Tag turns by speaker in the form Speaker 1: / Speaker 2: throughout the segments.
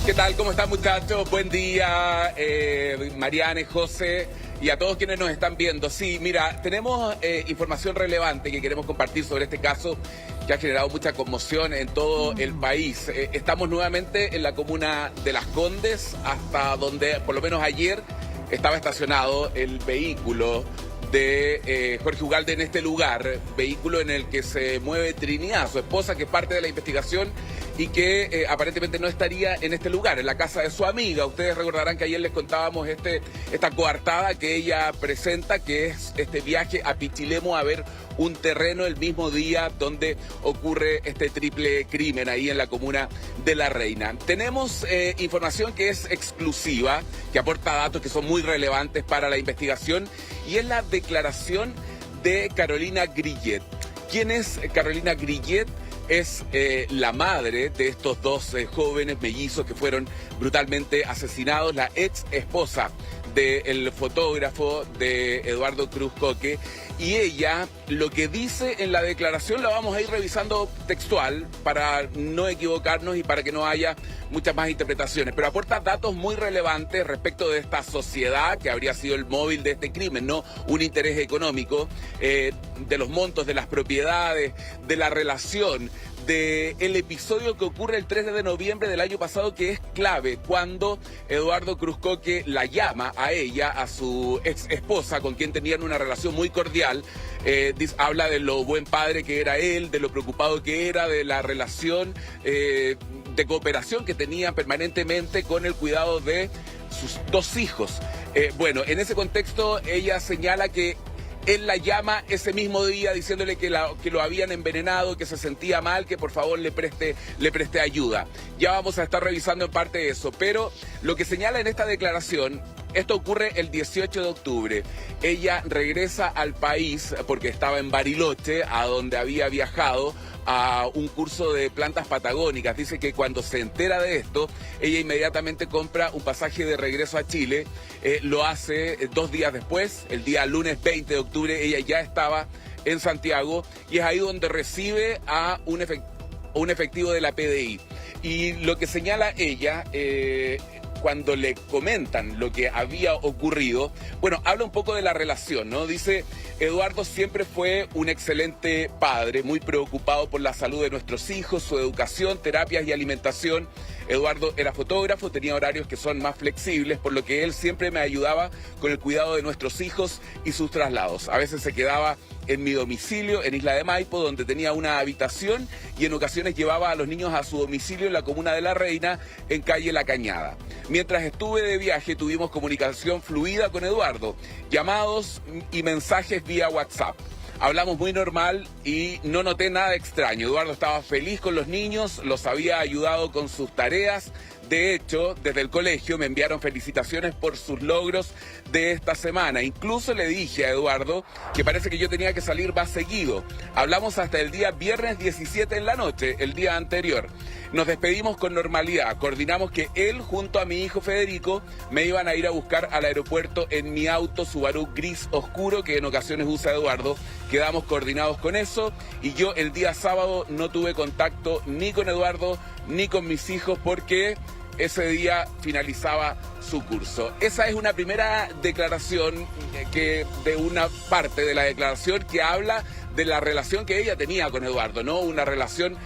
Speaker 1: ¿Qué tal? ¿Cómo están, muchachos? Buen día, Mariane, José y a todos quienes nos están viendo. Sí, mira, tenemos información relevante que queremos compartir sobre este caso que ha generado mucha conmoción en todo el país. Estamos nuevamente en la comuna de Las Condes, hasta donde por lo menos ayer estaba estacionado el vehículo de Jorge Ugalde en este lugar, vehículo en el que se mueve Trinidad, su esposa, que es parte de la investigación y que aparentemente no estaría en este lugar, en la casa de su amiga. Ustedes recordarán que ayer les contábamos esta coartada que ella presenta, que es este viaje a Pichilemu a ver un terreno el mismo día donde ocurre este triple crimen ahí en la comuna de La Reina. Tenemos información que es exclusiva, que aporta datos que son muy relevantes para la investigación, y es la declaración de Carolina Grillet. ¿Quién es Carolina Grillet? Es la madre de estos dos jóvenes mellizos que fueron brutalmente asesinados, la ex esposa del fotógrafo de Eduardo Cruz Coque. Y ella, lo que dice en la declaración, la vamos a ir revisando textual para no equivocarnos y para que no haya muchas más interpretaciones, pero aporta datos muy relevantes respecto de esta sociedad que habría sido el móvil de este crimen, no un interés económico, de los montos, de las propiedades, de la relación, del episodio que ocurre el 3 de noviembre del año pasado, que es clave, cuando Eduardo Cruz Coque la llama a ella, a su ex esposa, con quien tenían una relación muy cordial. Habla de lo buen padre que era él, de lo preocupado que era, de la relación de cooperación que tenía permanentemente con el cuidado de sus dos hijos. Bueno, en ese contexto ella señala que él la llama ese mismo día diciéndole que lo habían envenenado, que se sentía mal, que por favor le preste ayuda. Ya vamos a estar revisando en parte eso, pero lo que señala en esta declaración, esto ocurre el 18 de octubre. Ella regresa al país porque estaba en Bariloche, a donde había viajado a un curso de plantas patagónicas. Dice que cuando se entera de esto, ella inmediatamente compra un pasaje de regreso a Chile. Lo hace 2 días después, el día lunes 20 de octubre, ella ya estaba en Santiago, y es ahí donde recibe a un efectivo de la PDI. Y lo que señala ella, cuando le comentan lo que había ocurrido, bueno, habla un poco de la relación, ¿no? Dice: Eduardo siempre fue un excelente padre, muy preocupado por la salud de nuestros hijos, su educación, terapias y alimentación. Eduardo era fotógrafo, tenía horarios que son más flexibles, por lo que él siempre me ayudaba con el cuidado de nuestros hijos y sus traslados. A veces se quedaba en mi domicilio, en Isla de Maipo, donde tenía una habitación, y en ocasiones llevaba a los niños a su domicilio en la comuna de La Reina, en calle La Cañada. Mientras estuve de viaje tuvimos comunicación fluida con Eduardo, llamados y mensajes vía WhatsApp. Hablamos muy normal y no noté nada extraño. Eduardo estaba feliz con los niños, los había ayudado con sus tareas. De hecho, desde el colegio me enviaron felicitaciones por sus logros de esta semana. Incluso le dije a Eduardo que parece que yo tenía que salir más seguido. Hablamos hasta el día viernes 17 en la noche, el día anterior. Nos despedimos con normalidad. Coordinamos que él, junto a mi hijo Federico, me iban a ir a buscar al aeropuerto en mi auto Subaru gris oscuro, que en ocasiones usa Eduardo. Quedamos coordinados con eso, y yo el día sábado no tuve contacto ni con Eduardo ni con mis hijos porque ese día finalizaba su curso. Esa es una primera declaración de una parte de la declaración que habla de la relación que ella tenía con Eduardo, ¿no? Una relación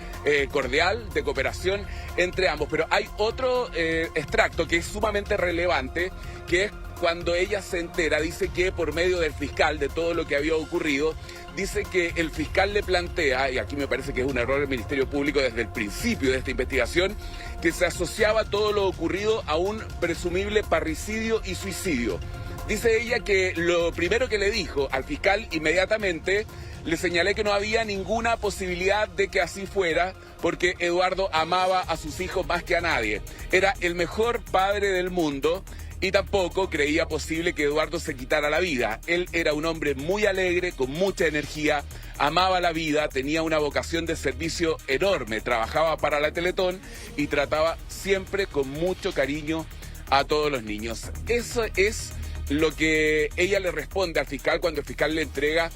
Speaker 1: cordial, de cooperación entre ambos. Pero hay otro extracto que es sumamente relevante, que es cuando ella se entera. Dice que por medio del fiscal, de todo lo que había ocurrido, dice que el fiscal le plantea, y aquí me parece que es un error del Ministerio Público desde el principio de esta investigación, que se asociaba todo lo ocurrido a un presumible parricidio y suicidio. Dice ella que lo primero que le dijo al fiscal, inmediatamente le señalé que no había ninguna posibilidad de que así fuera, porque Eduardo amaba a sus hijos más que a nadie. Era el mejor padre del mundo, y tampoco creía posible que Eduardo se quitara la vida. Él era un hombre muy alegre, con mucha energía, amaba la vida, tenía una vocación de servicio enorme, trabajaba para la Teletón y trataba siempre con mucho cariño a todos los niños. Eso es lo que ella le responde al fiscal cuando el fiscal le entrega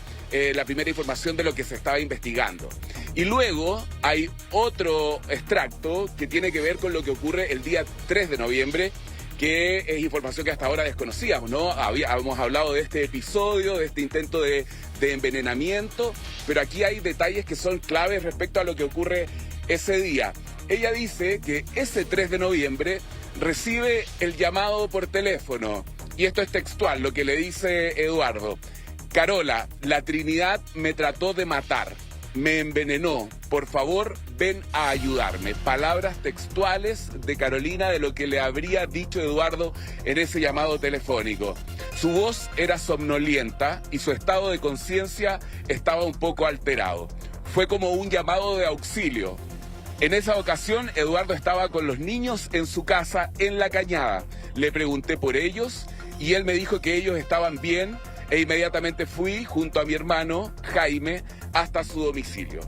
Speaker 1: la primera información de lo que se estaba investigando. Y luego hay otro extracto que tiene que ver con lo que ocurre el día 3 de noviembre, que es información que hasta ahora desconocíamos, ¿no? Habíamos hablado de este episodio, de este intento de envenenamiento, pero aquí hay detalles que son claves respecto a lo que ocurre ese día. Ella dice que ese 3 de noviembre recibe el llamado por teléfono, y esto es textual, lo que le dice Eduardo. Carola, la Trinidad me trató de matar, me envenenó, por favor ven a ayudarme. Palabras textuales de Carolina de lo que le habría dicho Eduardo en ese llamado telefónico. Su voz era somnolienta y su estado de conciencia estaba un poco alterado. Fue como un llamado de auxilio. En esa ocasión, Eduardo estaba con los niños en su casa en La Cañada. Le pregunté por ellos y él me dijo que ellos estaban bien e inmediatamente fui junto a mi hermano, Jaime, hasta su domicilio.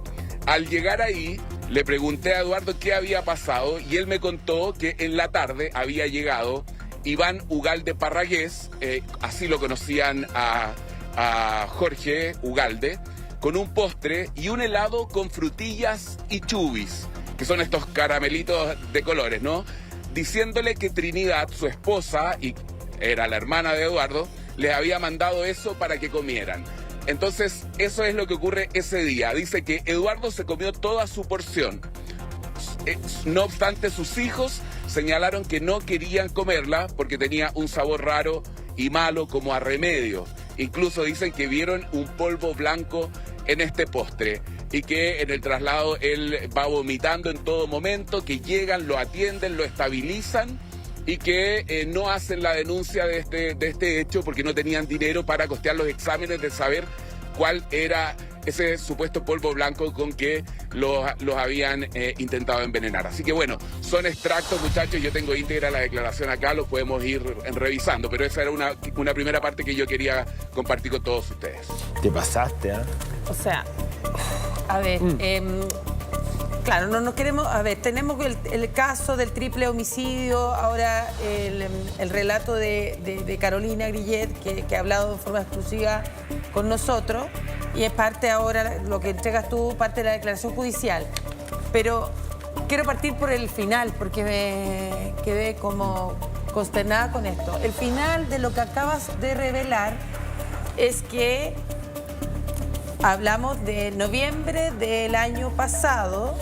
Speaker 1: Al llegar ahí, le pregunté a Eduardo qué había pasado y él me contó que en la tarde había llegado Iván Ugalde Parragués, así lo conocían a Jorge Ugalde, con un postre y un helado con frutillas y chubis, que son estos caramelitos de colores, ¿no? Diciéndole que Trinidad, su esposa, y era la hermana de Eduardo, les había mandado eso para que comieran. Entonces, eso es lo que ocurre ese día. Dice que Eduardo se comió toda su porción. No obstante, sus hijos señalaron que no querían comerla porque tenía un sabor raro y malo como a remedio. Incluso dicen que vieron un polvo blanco en este postre y que en el traslado él va vomitando en todo momento, que llegan, lo atienden, lo estabilizan y que no hacen la denuncia de este hecho porque no tenían dinero para costear los exámenes de saber cuál era ese supuesto polvo blanco con que los habían intentado envenenar. Así que bueno, son extractos, muchachos, yo tengo íntegra la declaración acá, los podemos ir revisando, pero esa era una primera parte que yo quería compartir con todos ustedes.
Speaker 2: Te pasaste, ¿eh?
Speaker 3: O sea, a ver, claro, no queremos, a ver, tenemos el caso del triple homicidio, ahora el relato de Carolina Grillet, que ha hablado de forma exclusiva con nosotros, y es parte ahora, lo que entregas tú, parte de la declaración judicial. Pero quiero partir por el final, porque me quedé como consternada con esto. El final de lo que acabas de revelar es que hablamos de noviembre del año pasado,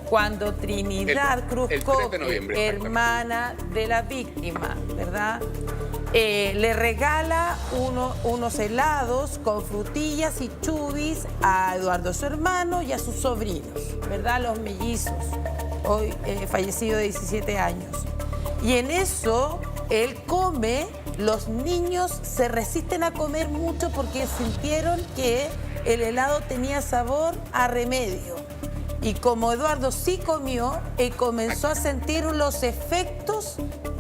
Speaker 3: cuando Trinidad Cruz Coque, hermana de la víctima, ¿verdad? Le regala unos helados con frutillas y chubis a Eduardo, su hermano, y a sus sobrinos, ¿verdad? Los mellizos, hoy fallecido de 17 años. Y en eso él come, los niños se resisten a comer mucho porque sintieron que el helado tenía sabor a remedio. Y como Eduardo sí comió, comenzó a sentir los efectos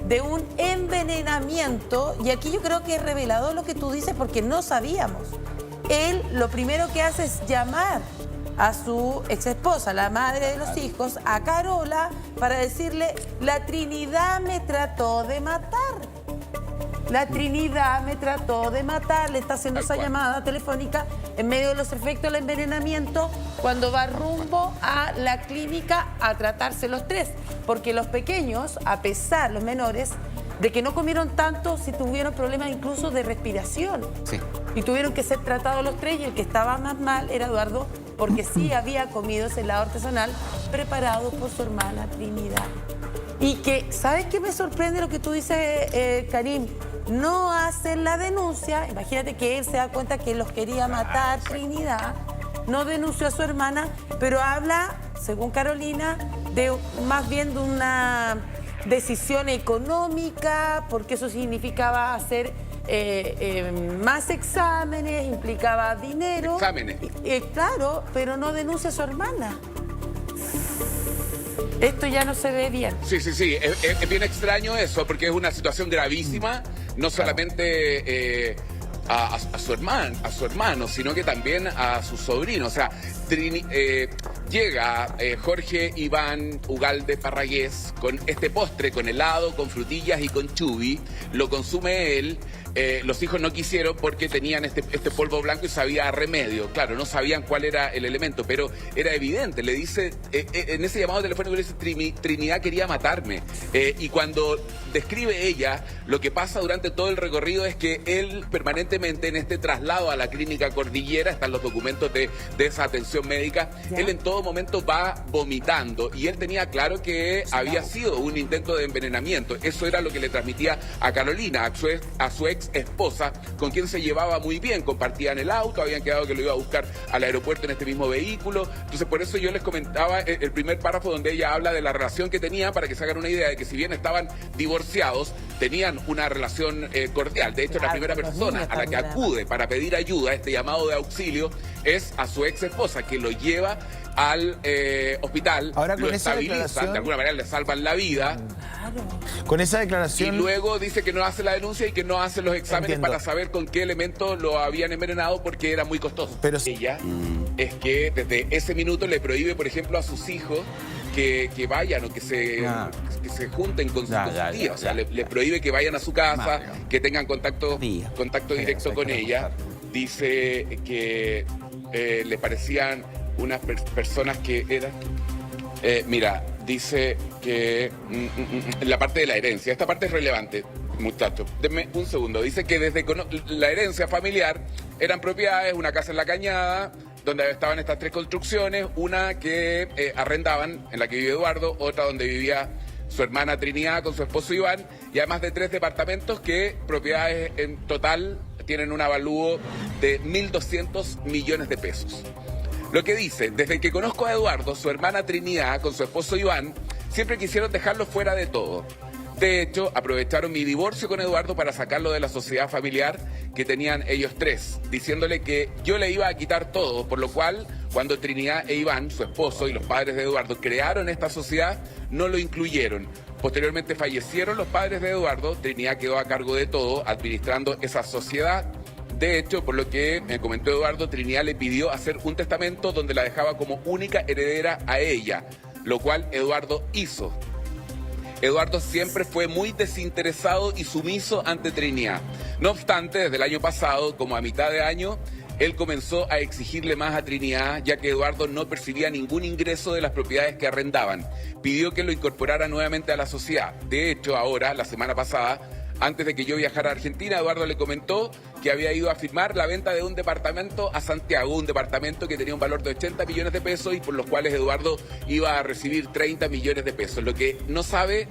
Speaker 3: de un envenenamiento. Y aquí yo creo que es revelador lo que tú dices porque no sabíamos. Él lo primero que hace es llamar a su exesposa, la madre de los hijos, a Carola, para decirle: la Trinidad me trató de matar. La Trinidad me trató de matar. Le está haciendo esa llamada telefónica en medio de los efectos del envenenamiento cuando va rumbo a la clínica a tratarse los tres. Porque los pequeños, a pesar, los menores, de que no comieron tanto, sí tuvieron problemas incluso de respiración. Sí. Y tuvieron que ser tratados los tres, y el que estaba más mal era Eduardo, porque sí había comido ese helado artesanal preparado por su hermana Trinidad. Y que, ¿sabes qué me sorprende lo que tú dices, Karim? No hacen la denuncia. Imagínate que él se da cuenta que los quería matar, Trinidad. No denunció a su hermana, pero habla, según Carolina, de más bien de una decisión económica, porque eso significaba hacer más exámenes, implicaba dinero.
Speaker 1: Exámenes.
Speaker 3: Claro, pero no denuncia a su hermana. Esto ya no se ve bien.
Speaker 1: Sí. Es bien extraño eso, porque es una situación gravísima, no solamente a su hermano, sino que también a su sobrino. O sea, Llega Jorge Iván Ugalde Parragués con este postre, con helado, con frutillas y con chubi. Lo consume él. Los hijos no quisieron porque tenían este polvo blanco y sabía a remedio. Claro, no sabían cuál era el elemento, pero era evidente. Le dice, en ese llamado telefónico le dice, Trinidad quería matarme. Y cuando describe ella, lo que pasa durante todo el recorrido es que él permanentemente en este traslado a la clínica Cordillera, están los documentos de esa atención médica, ¿ya? Él en todo momento va vomitando y él tenía claro que había sido un intento de envenenamiento. Eso era lo que le transmitía a Carolina, a su ex esposa, con quien se llevaba muy bien, compartían el auto, habían quedado que lo iba a buscar al aeropuerto en este mismo vehículo. Entonces por eso yo les comentaba el primer párrafo donde ella habla de la relación que tenían, para que se hagan una idea de que si bien estaban divorciados, tenían una relación cordial. De hecho, la primera persona a la que acude para pedir ayuda, este llamado de auxilio, es a su ex esposa, que lo lleva al hospital.
Speaker 2: Ahora, con
Speaker 1: lo estabilizan, de alguna manera le salvan la vida.
Speaker 2: Con esa declaración...
Speaker 1: Y luego dice que no hace la denuncia y que no hace los exámenes para saber con qué elemento lo habían envenenado, porque era muy costoso.
Speaker 2: Pero
Speaker 1: ella es que desde ese minuto le prohíbe, por ejemplo, a sus hijos que vayan o que se junten con sus tías. O sea, le prohíbe que vayan a su casa, que tengan contacto directo con ella. Dice que le parecían unas personas que eran... mira, dice que la parte de la herencia, esta parte es relevante, muchachos, denme un segundo. Dice que desde la herencia familiar eran propiedades, una casa en La Cañada, donde estaban estas 3 construcciones, una que arrendaban, en la que vive Eduardo, otra donde vivía su hermana Trinidad con su esposo Iván, y además de 3 departamentos que propiedades en total tienen un avalúo de 1.200 millones de pesos. Lo que dice, desde que conozco a Eduardo, su hermana Trinidad con su esposo Iván, siempre quisieron dejarlo fuera de todo. De hecho, aprovecharon mi divorcio con Eduardo para sacarlo de la sociedad familiar que tenían ellos 3, diciéndole que yo le iba a quitar todo, por lo cual, cuando Trinidad e Iván, su esposo y los padres de Eduardo, crearon esta sociedad, no lo incluyeron. Posteriormente fallecieron los padres de Eduardo, Trinidad quedó a cargo de todo, administrando esa sociedad. De hecho, por lo que me comentó Eduardo, Trinidad le pidió hacer un testamento donde la dejaba como única heredera a ella, lo cual Eduardo hizo. Eduardo siempre fue muy desinteresado y sumiso ante Trinidad. No obstante, desde el año pasado, como a mitad de año, él comenzó a exigirle más a Trinidad, ya que Eduardo no percibía ningún ingreso de las propiedades que arrendaban. Pidió que lo incorporara nuevamente a la sociedad. De hecho, ahora, la semana pasada, antes de que yo viajara a Argentina, Eduardo le comentó que había ido a firmar la venta de un departamento a Santiago, un departamento que tenía un valor de 80 millones de pesos y por los cuales Eduardo iba a recibir 30 millones de pesos. Lo que no sabe,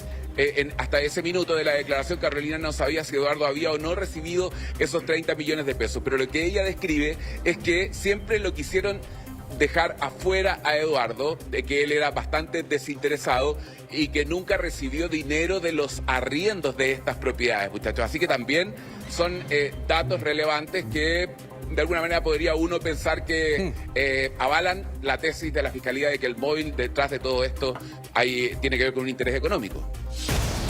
Speaker 1: hasta ese minuto de la declaración, Carolina no sabía si Eduardo había o no recibido esos 30 millones de pesos. Pero lo que ella describe es que siempre lo quisieron dejar afuera a Eduardo, de que él era bastante desinteresado y que nunca recibió dinero de los arriendos de estas propiedades, muchachos. Así que también son datos relevantes que de alguna manera podría uno pensar que avalan la tesis de la Fiscalía de que el móvil detrás de todo esto tiene que ver con un interés económico.